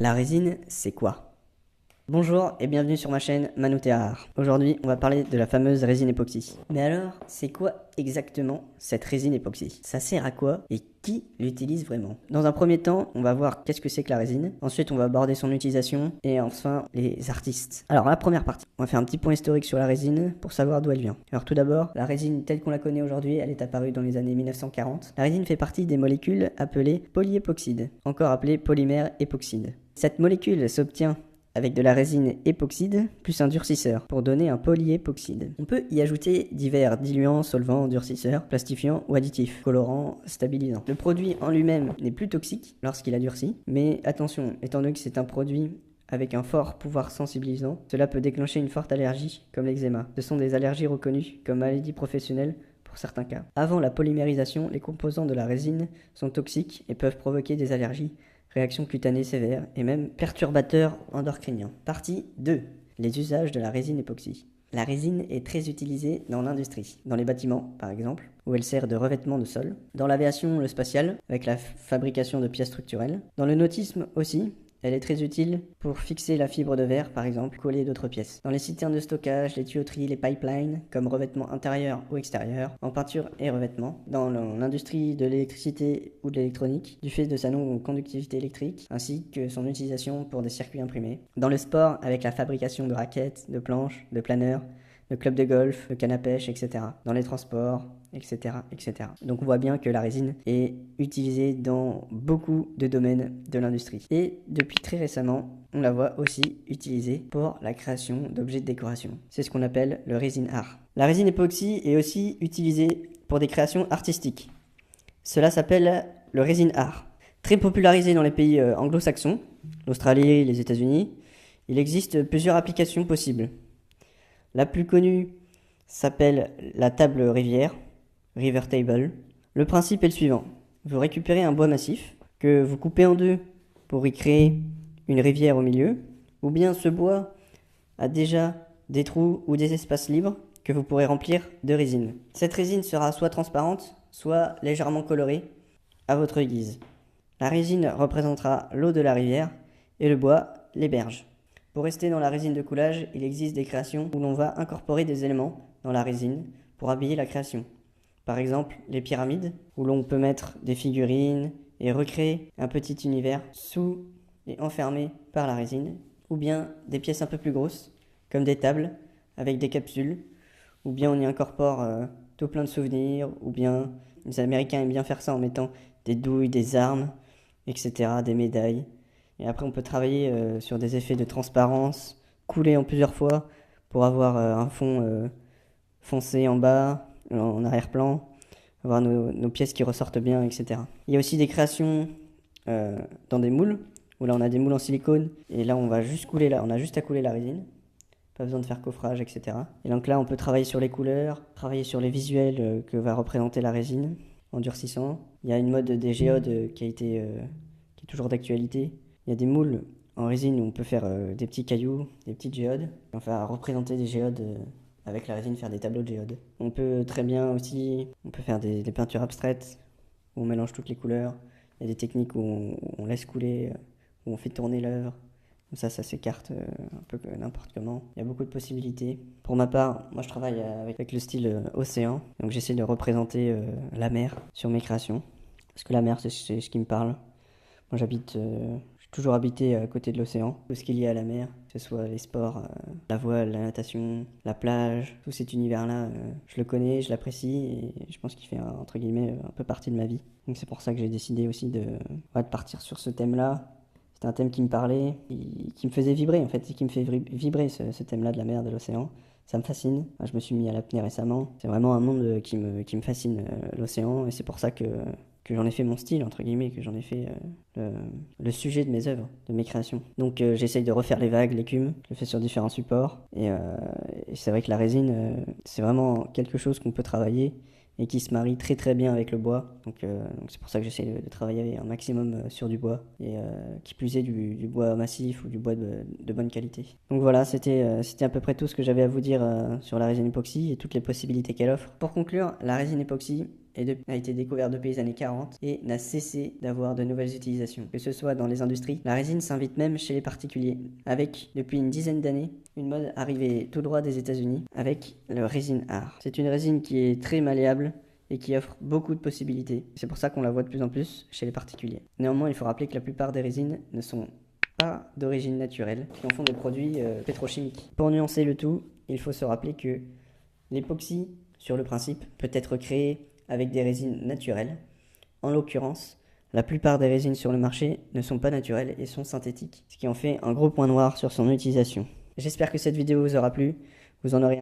La résine, c'est quoi? Bonjour et bienvenue sur ma chaîne Manoutéar. Aujourd'hui, on va parler de la fameuse résine époxy. Mais alors, c'est quoi exactement cette résine époxy? Ça sert à quoi et qui l'utilise vraiment? Dans un premier temps, on va voir qu'est-ce que c'est que la résine. Ensuite, on va aborder son utilisation et enfin les artistes. Alors, la première partie, on va faire un petit point historique sur la résine pour savoir d'où elle vient. Alors tout d'abord, la résine telle qu'on la connaît aujourd'hui, elle est apparue dans les années 1940. La résine fait partie des molécules appelées polyépoxydes, encore appelées polymères époxydes. Cette molécule s'obtient avec de la résine époxyde plus un durcisseur pour donner un polyépoxyde. On peut y ajouter divers diluants, solvants, durcisseurs, plastifiants ou additifs, colorants, stabilisants. Le produit en lui-même n'est plus toxique lorsqu'il a durci, mais attention, étant donné que c'est un produit avec un fort pouvoir sensibilisant, cela peut déclencher une forte allergie, comme l'eczéma. Ce sont des allergies reconnues comme maladies professionnelles pour certains cas. Avant la polymérisation, les composants de la résine sont toxiques et peuvent provoquer des allergies, réactions cutanées sévères et même perturbateurs endocriniens. Partie 2. Les usages de la résine époxy. La résine est très utilisée dans l'industrie, dans les bâtiments par exemple, où elle sert de revêtement de sol, dans l'aviation, le spatial, avec la fabrication de pièces structurelles, dans le nautisme aussi. Elle est très utile pour fixer la fibre de verre, par exemple, coller d'autres pièces. Dans les citernes de stockage, les tuyauteries, les pipelines, comme revêtement intérieur ou extérieur, en peinture et revêtement. Dans l'industrie de l'électricité ou de l'électronique, du fait de sa non-conductivité électrique, ainsi que son utilisation pour des circuits imprimés. Dans le sport, avec la fabrication de raquettes, de planches, de planeurs, de clubs de golf, de cannes à pêche, etc. Dans les transports, etc., etc. Donc on voit bien que la résine est utilisée dans beaucoup de domaines de l'industrie. Et depuis très récemment, on la voit aussi utilisée pour la création d'objets de décoration. C'est ce qu'on appelle le resin art. La résine époxy est aussi utilisée pour des créations artistiques. Cela s'appelle le resin art. Très popularisé dans les pays anglo-saxons, l'Australie, les États-Unis, il existe plusieurs applications possibles. La plus connue s'appelle la table rivière, River Table. Le principe est le suivant. Vous récupérez un bois massif que vous coupez en deux pour y créer une rivière au milieu, ou bien ce bois a déjà des trous ou des espaces libres que vous pourrez remplir de résine. Cette résine sera soit transparente, soit légèrement colorée, à votre guise. La résine représentera l'eau de la rivière et le bois les berges. Pour rester dans la résine de coulage, il existe des créations où l'on va incorporer des éléments dans la résine pour habiller la création. Par exemple, les pyramides, où l'on peut mettre des figurines et recréer un petit univers sous et enfermé par la résine, ou bien des pièces un peu plus grosses, comme des tables avec des capsules, ou bien on y incorpore tout plein de souvenirs, ou bien les Américains aiment bien faire ça en mettant des douilles, des armes, etc., des médailles. Et après, on peut travailler sur des effets de transparence, couler en plusieurs fois pour avoir un fond foncé en bas, en arrière-plan, avoir nos pièces qui ressortent bien, etc. Il y a aussi des créations dans des moules, où là on a des moules en silicone, et là on va juste couler, là on a juste à couler la résine. Pas besoin de faire coffrage, etc. Et donc là, on peut travailler sur les couleurs, travailler sur les visuels que va représenter la résine en durcissant. Il y a une mode des géodes qui est toujours d'actualité. Il y a des moules en résine où on peut faire des petits cailloux, des petites géodes. On va représenter des géodes avec la résine, faire des tableaux de géodes. On peut très bien aussi, on peut faire des peintures abstraites où on mélange toutes les couleurs. Il y a des techniques où on laisse couler, où on fait tourner l'œuvre. Comme ça s'écarte un peu n'importe comment. Il y a beaucoup de possibilités. Pour ma part, moi je travaille avec le style océan. Donc j'essaie de représenter la mer sur mes créations. Parce que la mer, c'est ce qui me parle. Moi j'ai toujours habité à côté de l'océan. Tout ce qui est lié à la mer, que ce soit les sports, la voile, la natation, la plage, tout cet univers-là, je le connais, je l'apprécie et je pense qu'il fait entre guillemets un peu partie de ma vie. Donc c'est pour ça que j'ai décidé aussi de partir sur ce thème-là. C'était un thème qui me parlait, qui me faisait vibrer en fait, et qui me fait vibrer ce thème-là de la mer, de l'océan. Ça me fascine. Je me suis mis à l'apnée récemment. C'est vraiment un monde qui me fascine, l'océan, et c'est pour ça que j'en ai fait mon style, entre guillemets, que j'en ai fait le sujet de mes œuvres, de mes créations. Donc j'essaye de refaire les vagues, l'écume, je le fais sur différents supports, et c'est vrai que la résine, c'est vraiment quelque chose qu'on peut travailler, et qui se marie très très bien avec le bois. Donc c'est pour ça que j'essaie de travailler un maximum sur du bois, et qui plus est du bois massif ou du bois de bonne qualité. Donc voilà, c'était à peu près tout ce que j'avais à vous dire sur la résine époxy et toutes les possibilités qu'elle offre. Pour conclure, la résine époxy, a été découvert depuis les années 40 et n'a cessé d'avoir de nouvelles utilisations, que ce soit dans les industries. La résine s'invite même chez les particuliers, avec, depuis une dizaine d'années, une mode arrivée tout droit des États-Unis avec le resin art. C'est une résine qui est très malléable et qui offre beaucoup de possibilités. C'est pour ça qu'on la voit de plus en plus chez les particuliers. Néanmoins, il faut rappeler que la plupart des résines ne sont pas d'origine naturelle, qui en font des produits pétrochimiques. Pour nuancer le tout, il faut se rappeler que l'époxy, sur le principe, peut être créé avec des résines naturelles. En l'occurrence, la plupart des résines sur le marché ne sont pas naturelles et sont synthétiques, ce qui en fait un gros point noir sur son utilisation. J'espère que cette vidéo vous aura plu. Vous en aurez